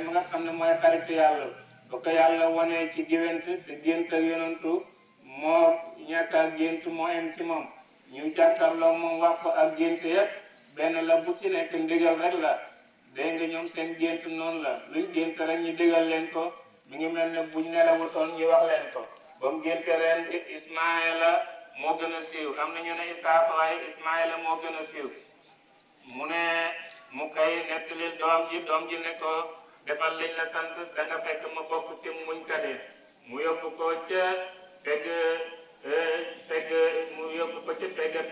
ma nga xam ne mooy xaritu yàlla ba ko yàlla wanee ci géwént te gént ak yonantu moo ñàkk ak gént moo em ci moom ñu jàkkaarloo moom wax ko ak gént yépp benn la bu ci nekk ndigal rek la dégg nga ñoom seen gént noonu la luñ gént rek ñu digal leen ko mi ngi mel ne buñ nelawutoon ñu wax leen ko ba mu génte ren Ismaayla moo gën a siiw am na ñu ne Isaaxa waaye Ismaayla moo gën a siiw mu ne mu koy nettalil doom ji ne ko defal liñ la sant da nga fekk ma bokk ci muñkat yi mu yóbbu ko ca pegg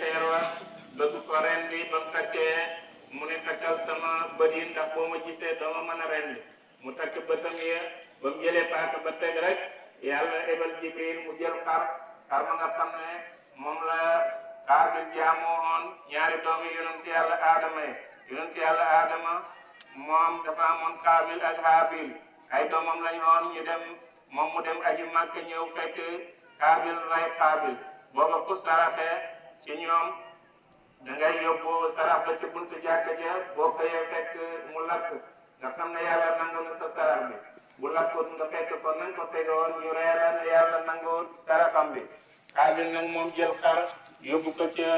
teer wa bëgg ko rendi ba mu takkee mu ne takkal sama bët yi ndax boo ma gisee doo ma mën a rendi mu takk bëtam ya ba mu jëlee paaka ba teg rek yàlla ebal Jibril mu jël xar ma nga xam ne moom la Haabil jaamoo woon ñaari doomi yonent yàlla Aadama yi yonent yàlla Aadama moom dafa amoon Qaabil ak Haabil ay doomam lañu woon ñu dem moom mu dem aji Makka ñëw fekk Qaabil rey Haabil booba ku saraxe ci ñoom da ngay yóbbu sarax ba ci buntu jàkka ja boo koy fekk mu lakk nga xam ne yàlla nangu na sa sarax bi bu lakkut nga fekk ko nañ ko tegoon ñu reela ne yàlla nangu saraxam bi Haabil nag moom jël xar yóbbu ko ca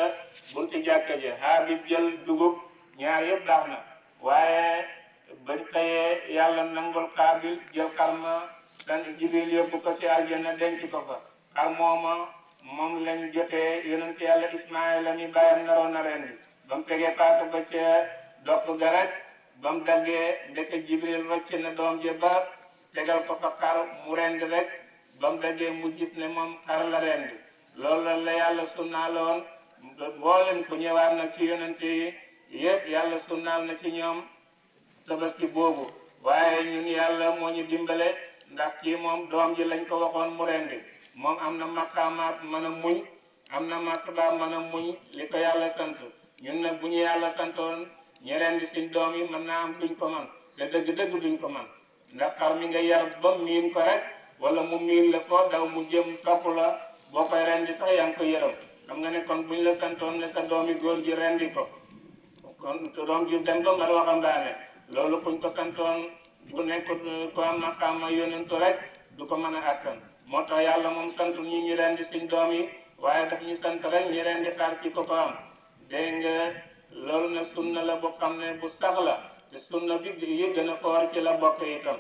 buntu jàkka ja Haabil jël dugub ñaar yëpp baax na waaye bañ xëyee yàlla nangul Haabil jël xar ma san Jibril yóbbu ko ci aljana denc ko fa xar mooma moom lañ jotee yonent yàlla Ismaayla mi bàyyam naroon na rendi ba mu tegee paaka ba ca dokk ga rek ba mu daggee ndeke Jibril rocc na doom ji ba tegal ko fa xar mu rendi rek ba mu daggee mu gis ne moom xar la rendi loolu la yàlla sunnaaloon mboolem ku ñëwaat nag ci yonent yi yëpp yàlla sunnaal na ci ñoom tabaski boobu waaye ñun yàlla moo ñu dimbale ndax kii moom doom ji lañ ko waxoon mu rendi moom am na maqaamaat mën a muñ am na martaba mën a muñ li ko yàlla sant ñun nag bu ñu yàlla santoon ñi rendi suñ doom yi mën naa am duñ ko man te dëgg-dëgg duñ ko man ndax xar mi nga yar ba miin ko rek wala mu miin la foo daw mu jëm topp la boo koy rendi sax yaa ngi ko yërëm xam nga ne kon buñ la santoon ne sa doomi góor ji rendi ko kon doom ji dem ba nga waxambaane loolu kuñ ko santoon bu nekk ko am maqaama yonentu rek du ko mën a attan moo tax yàlla moom sant ñu rendi suñ doom yi waaye daf ñu sant rek ñi rendi xaar ci ko am dégg nga loolu nag sunna la boo xam ne bu sax la te sunna bi yi gën a foor ci la bokk itam